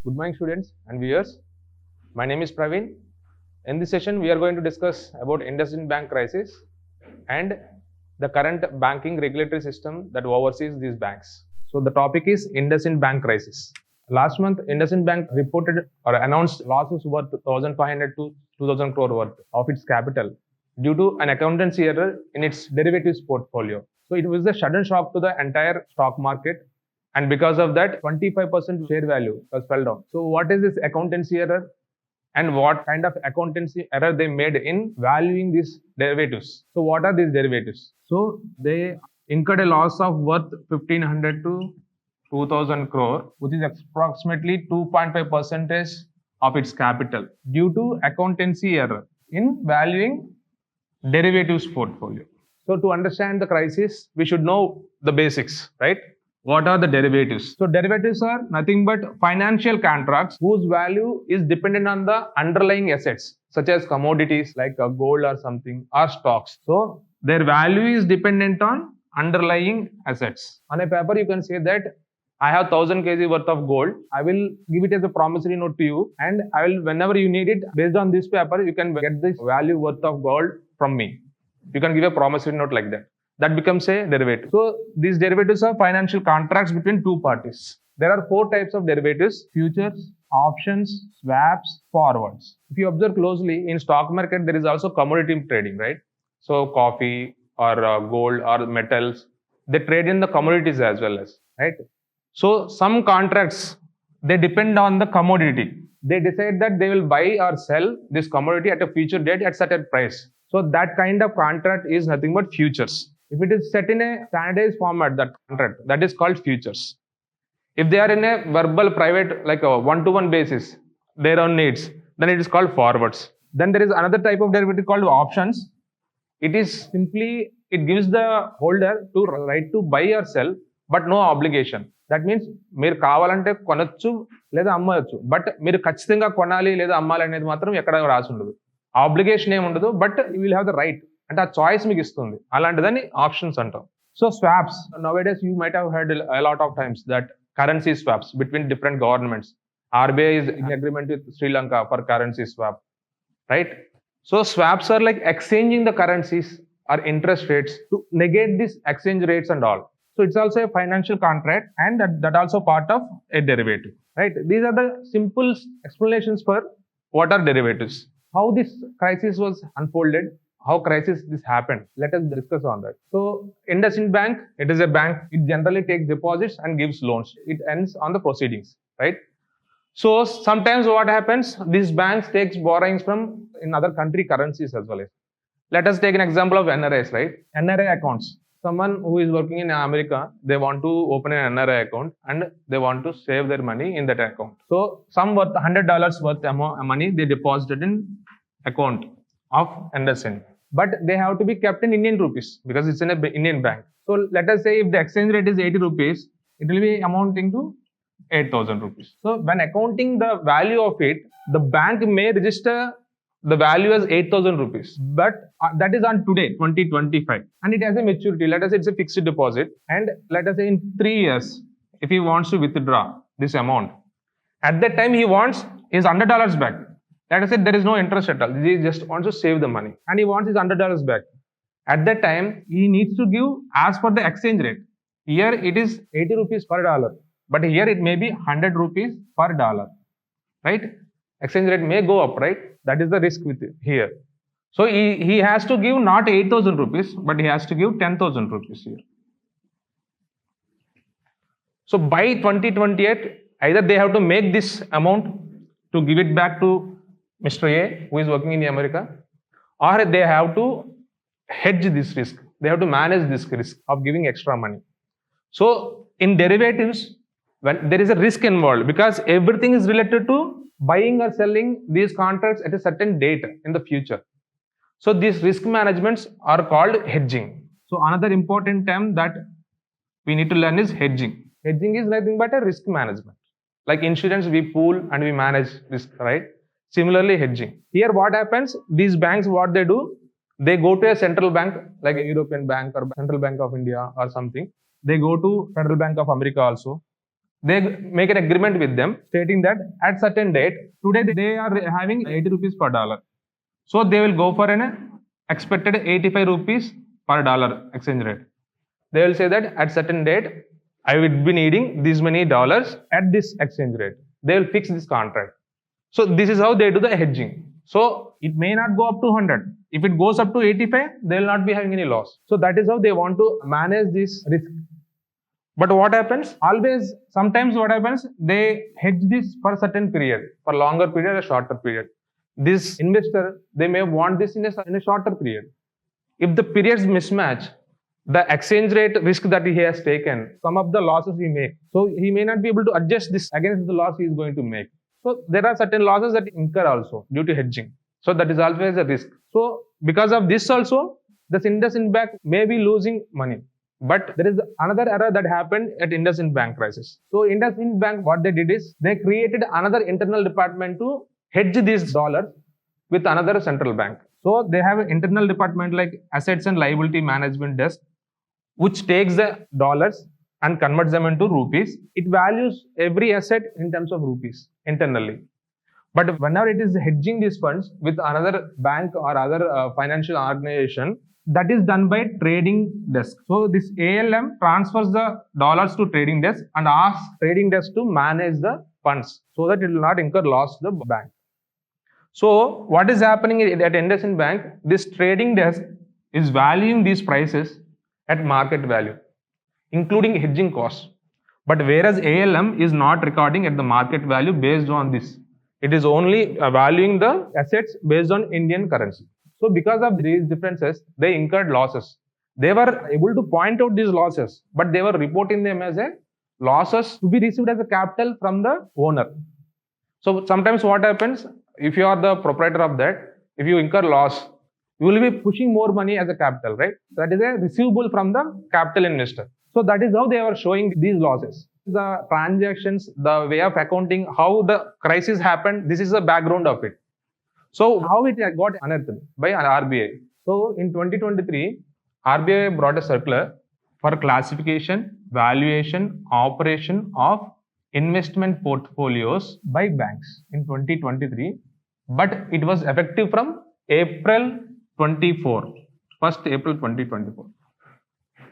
Good morning, students and viewers. My name is Praveen. In this session, we are going to discuss about IndusInd Bank crisis and the current banking regulatory system that oversees these banks. So the topic is IndusInd Bank crisis. Last month, IndusInd Bank reported or announced losses worth 1,500 to 2,000 crore worth of its capital due to an accountancy error in its derivatives portfolio. So it was a sudden shock to the entire stock market. And because of that, 25% share value was fell down. So what is this accountancy error? And what kind of accountancy error they made in valuing these derivatives? So what are these derivatives? So they incurred a loss of worth 1,500 to 2,000 crore, which is approximately 2.5% of its capital due to accountancy error in valuing derivatives portfolio. So to understand the crisis, we should know the basics, right? What are the derivatives? So derivatives are nothing but financial contracts whose value is dependent on the underlying assets, such as commodities like gold or something, or stocks. So their value is dependent on underlying assets. On a paper, you can say that I have 1,000 kg worth of gold. I will give it as a promissory note to you, and I will, whenever you need it, based on this paper, you can get this value worth of gold from me. You can give a promissory note like that. That becomes a derivative. So these derivatives are financial contracts between two parties. There are 4 types of derivatives: futures, options, swaps, forwards. If you observe closely, in stock market, there is also commodity trading, right? So coffee or gold or metals, they trade in the commodities as well as, right? So some contracts, they depend on the commodity. They decide that they will buy or sell this commodity at a future date at certain price. So that kind of contract is nothing but futures. If it is set in a standardized format, that contract, that is called futures. If they are in a verbal, private, like a one-to-one basis, their own needs, then it is called forwards. Then there is another type of derivative called options. It is simply, it gives the holder to right to buy or sell, but no obligation. That means మీరు కావాలంటే కొనొచ్చు లేదా అమ్మవచ్చు, but మీరు ఖచ్చితంగా కొనాలి లేదా అమ్మాలి అనేది మాత్రం ఎక్కడ రాసి ఉండదు. ఆబ్లిగేషన్ ఏమి ఉండదు, but you will have the right, అంటే ఆ చాయిస్ మీకు ఇస్తుంది. అలాంటిదని ఆప్షన్స్ అంటాం. So swaps, nowadays you might have heard a lot of times that currency swaps between different governments. RBI is in agreement with Sri Lanka for currency swap, right? So swaps are like exchanging the currencies or interest rates to negate these exchange rates and all. So it's also a financial contract, and that also part of a derivative, right? These are the simple explanations for what are derivatives. How this crisis was unfolded, how crisis this happened, let us discuss on that. So IndusInd Bank, it is a bank. It generally takes deposits and gives loans. It ends on the proceedings, right? So sometimes what happens, these banks takes borrowings from in other country currencies as well. Let us take an example of NRIs, right? NRI accounts. Someone who is working in America, they want to open an NRI account and they want to save their money in that account. So some worth $100 worth money they deposited in account of IndusInd, but they have to be kept in Indian rupees because it's in an Indian bank. So let us say if the exchange rate is 80 rupees, it will be amounting to 8,000 rupees. So when accounting the value of it, the bank may register the value as 8,000 rupees, but that is on today, 2025, and it has a maturity. Let us say it's a fixed deposit, and let us say in 3 years, if he wants to withdraw this amount, at that time he wants his $100 back. Let us say there is no interest at all. He just wants to save the money, and he wants his $100 back. At that time, he needs to give as per the exchange rate. Here it is 80 rupees per dollar, but here it may be 100 rupees per dollar, right? Exchange rate may go up, right? That is the risk with it here. So he has to give not 8,000 rupees, but he has to give 10,000 rupees here. So by 2028, either they have to make this amount to give it back to Mr. A, who is working in America, or they have to hedge this risk. They have to manage this risk of giving extra money. So in derivatives, when there is a risk involved, because everything is related to buying or selling these contracts at a certain date in the future. So these risk managements are called hedging. So another important term that we need to learn is hedging. Hedging is nothing but a risk management. Like insurance, we pool and we manage risk, right? Similarly, hedging. Here what happens, these banks, what they do, they go to a central bank, like a European bank or Central Bank of India or something. They go to Federal Bank of America also. They make an agreement with them stating that at certain date, today they are having 80 rupees per dollar. So they will go for an expected 85 rupees per dollar exchange rate. They will say that at certain date, I will be needing this many dollars at this exchange rate. They will fix this contract. So this is how they do the hedging. So it may not go up to 100. If it goes up to 85, they will not be having any loss. So that is how they want to manage this risk. But what happens? Always, sometimes what happens? They hedge this for a certain period, for longer period or shorter period. This investor, they may want this in a shorter period. If the periods mismatch, the exchange rate risk that he has taken, some of the losses he make. So he may not be able to adjust this against the loss he is going to make. So there are certain losses that incur also due to hedging. So that is always a risk. So because of this also, the IndusInd Bank may be losing money. But there is another error that happened at IndusInd Bank crisis. So IndusInd Bank, what they did is they created another internal department to hedge these dollars with another central bank. So they have an internal department like Assets and Liability Management Desk, which takes the dollars and converts them into rupees. It values every asset in terms of rupees internally. But whenever it is hedging these funds with another bank or other financial organization, that is done by trading desk. So this ALM transfers the dollars to trading desk and asks trading desk to manage the funds so that it will not incur loss to the bank. So what is happening at IndusInd Bank? This trading desk is valuing these prices at market value, including hedging costs. But whereas ALM is not recording at the market value based on this. It is only valuing the assets based on Indian currency. So because of these differences, they incurred losses. They were able to point out these losses, but they were reporting them as a losses to be received as a capital from the owner. So sometimes what happens, if you are the proprietor of that, if you incur loss, you will be pushing more money as a capital, right? That is a receivable from the capital investor. So that is how they are showing these losses. The transactions, the way of accounting, how the crisis happened, this is the background of it. So how it got unearthed by RBI. So in 2023, RBI brought a circular for classification, valuation, operation of investment portfolios by banks in 2023, but it was effective from April 24, 1st April 2024.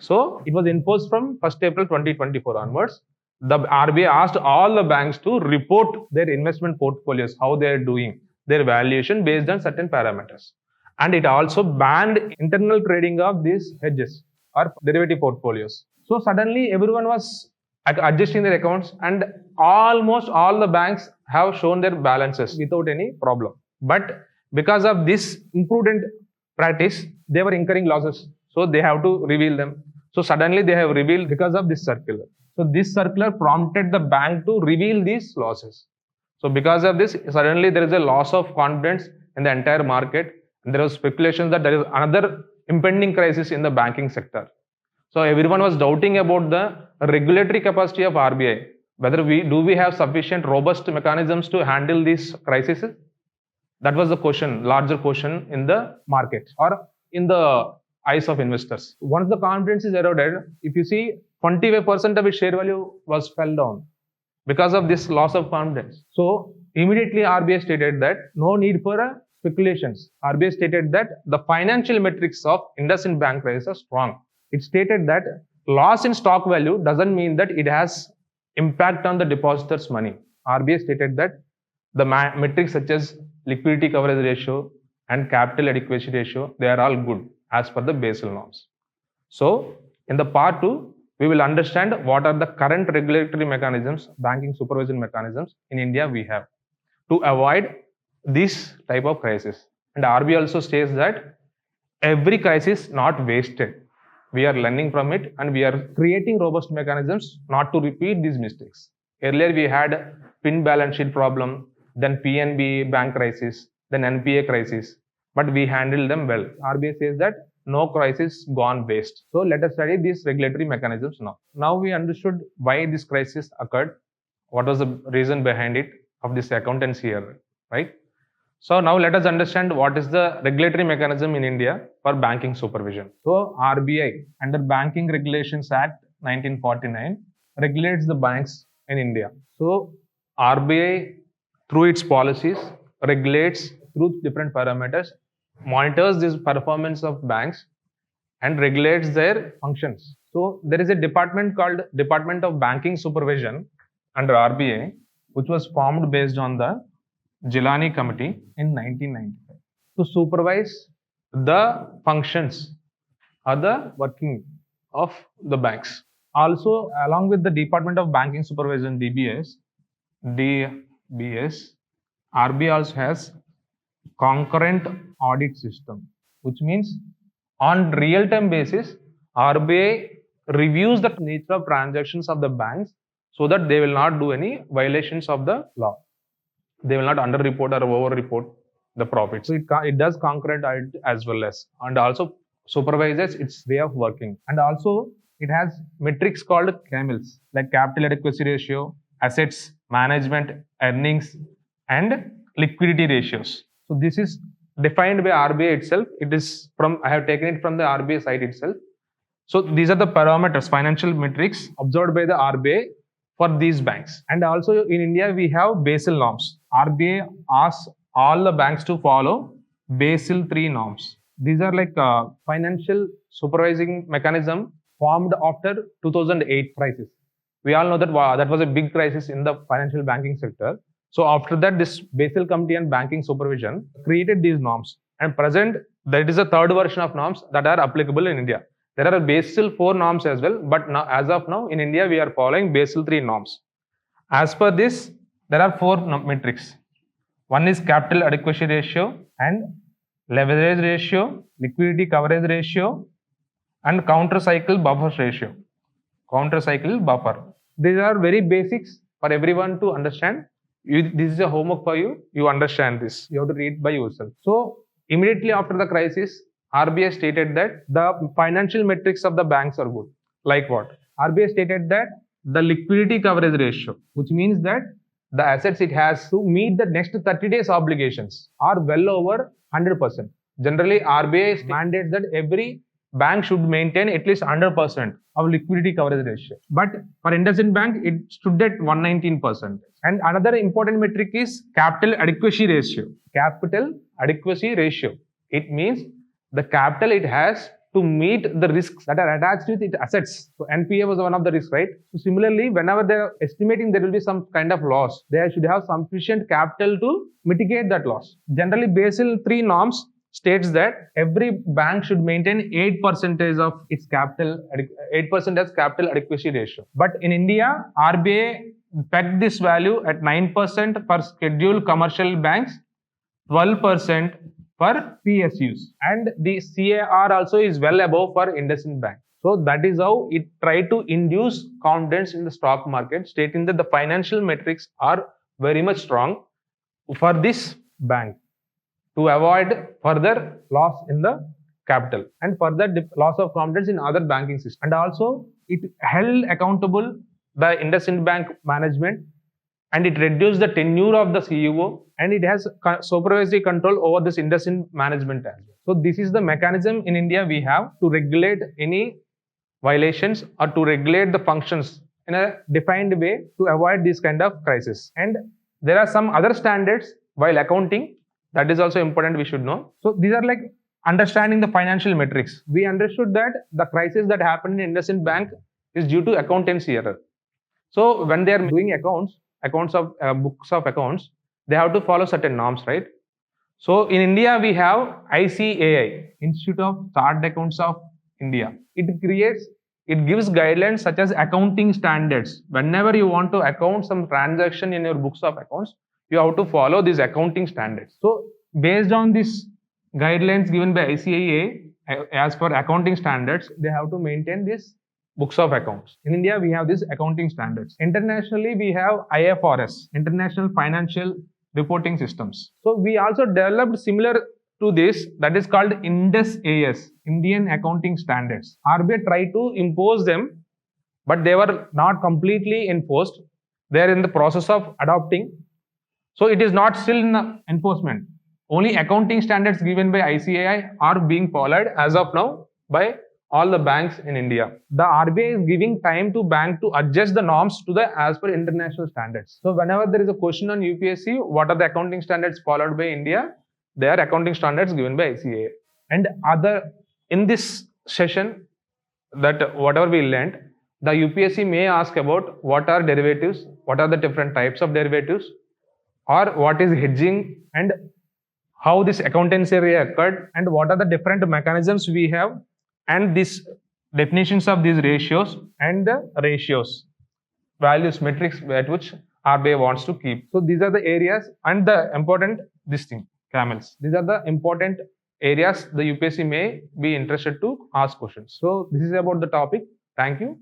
So it was enforced from 1st April 2024 onwards. The RBI asked all the banks to report their investment portfolios, how they are doing, their valuation based on certain parameters. And it also banned internal trading of these hedges or derivative portfolios. So suddenly everyone was adjusting their accounts and almost all the banks have shown their balances without any problem. But because of this imprudent practice, they were incurring losses. So they have to reveal them. So suddenly they have revealed because of this circular. So this circular prompted the bank to reveal these losses. So because of this, suddenly there is a loss of confidence in the entire market. And there was speculation that there is another impending crisis in the banking sector. So everyone was doubting about the regulatory capacity of RBI. Whether we have sufficient robust mechanisms to handle these crises? That was the question, larger question in the market or in the eyes of investors. Once the confidence is eroded, if you see 25% of its share value was fell down because of this loss of confidence. So immediately RBI stated that no need for speculations. RBI stated that the financial metrics of IndusInd Bank crisis are strong. It stated that loss in stock value doesn't mean that it has impact on the depositors' money. RBI stated that the metrics such as liquidity coverage ratio and capital adequacy ratio, they are all good as per the Basel norms. So in the part 2, we will understand what are the current regulatory mechanisms, banking supervision mechanisms in India we have to avoid this type of crisis. And RBI also states that every crisis not wasted. We are learning from it and we are creating robust mechanisms not to repeat these mistakes. Earlier we had PIN balance sheet problem, then PNB bank crisis, then NPA crisis, but we handled them well. RBI says that no crisis gone waste. So let us study these regulatory mechanisms now. Now we understood why this crisis occurred, what was the reason behind it of this accountancy error, right? So now let us understand what is the regulatory mechanism in India for banking supervision. So RBI under Banking Regulations Act 1949 regulates the banks in India. So RBI, through its policies, regulates through different parameters, monitors this performance of banks and regulates their functions. So there is a department called Department of Banking Supervision under RBI, which was formed based on the Gilani Committee in 1995 to supervise the functions or the working of the banks. Also, along with the Department of Banking Supervision (DBS), RBI also has concurrent audit system, which means on real-time basis, RBI reviews the nature of transactions of the banks so that they will not do any violations of the law. They will not under-report or over-report the profits. So it does concurrent audit as well as, and also supervises its way of working. And also it has metrics called CAMELs, like capital adequacy ratio, assets management, earnings, and liquidity ratios. So this is defined by RBI itself. It is from, I have taken it from the RBI site itself. So these are the parameters, financial metrics observed by the RBI for these banks. And also in India, we have Basel norms. RBI asks all the banks to follow Basel III norms. These are like financial supervising mechanism formed after 2008 crisis. We all know that that was a big crisis in the financial banking sector. So after that, this Basel Committee on Banking Supervision created these norms. And present, that is a third version of norms that are applicable in India. There are Basel IV norms as well, but now, as of now, in India, we are following Basel III norms. As per this, there are four metrics. One is capital adequacy ratio and leverage ratio, liquidity coverage ratio, and counter-cycle buffer ratio. Counter-cycle buffer. These are very basics for everyone to understand. This is a homework for you. You understand this. You have to read by yourself. So immediately after the crisis, RBI stated that the financial metrics of the banks are good. Like what? RBI stated that the liquidity coverage ratio, which means that the assets it has to meet the next 30 days obligations are well over 100%. Generally, RBI mandates that every bank should maintain at least 100% of liquidity coverage ratio. But for IndusInd Bank, it stood at 119%. And another important metric is capital adequacy ratio. Capital adequacy ratio. It means the capital it has to meet the risks that are attached with its assets. So NPA was one of the risks, right? So similarly, whenever they are estimating there will be some kind of loss, they should have sufficient capital to mitigate that loss. Generally, Basel III norms states that every bank should maintain 8% of its capital, 8% as capital adequacy ratio. But in India, RBI pegged this value at 9% for scheduled commercial banks, 12% for PSUs, and the CAR also is well above for IndusInd Bank. So that is how it tried to induce confidence in the stock market, stating that the financial metrics are very much strong for this bank to avoid further loss in the capital and further loss of confidence in other banking systems. And also it held accountable the IndusInd Bank management, and it reduced the tenure of the CEO, and it has supervisory control over this IndusInd management as well. So this is the mechanism in India we have to regulate any violations or to regulate the functions in a defined way to avoid this kind of crisis. And there are some other standards while accounting that is also important, we should know. So these are like understanding the financial metrics. We understood that the crisis that happened in IndusInd Bank is due to accountancy error. So when they are doing accounts of books of accounts, they have to follow certain norms, right? So in India, we have ICAI, Institute of Chartered Accountants of India. It gives guidelines such as accounting standards. Whenever you want to account some transaction in your books of accounts, you have to follow these accounting standards. So based on these guidelines given by ICAI, as for accounting standards, they have to maintain this books of accounts. In India, we have these accounting standards. Internationally, we have IFRS, International Financial Reporting Systems. So we also developed similar to this, that is called IndusInd, Indian Accounting Standards. RBI tried to impose them, but they were not completely enforced. They are in the process of adopting. So it is not still in enforcement. Only accounting standards given by ICAI are being followed as of now by all the banks in India. The RBI is giving time to bank to adjust the norms to the as per international standards. So whenever there is a question on UPSC, what are the accounting standards followed by India? They are accounting standards given by ICAI. And in this session, that whatever we learned, the UPSC may ask about what are derivatives, what are the different types of derivatives, or what is hedging, and how this accountancy occurred, and what are the different mechanisms we have, and these definitions of these ratios and the ratios, values, metrics at which RBI wants to keep. So these are the areas and the important camels. These are the important areas the UPSC may be interested to ask questions. So this is about the topic. Thank you.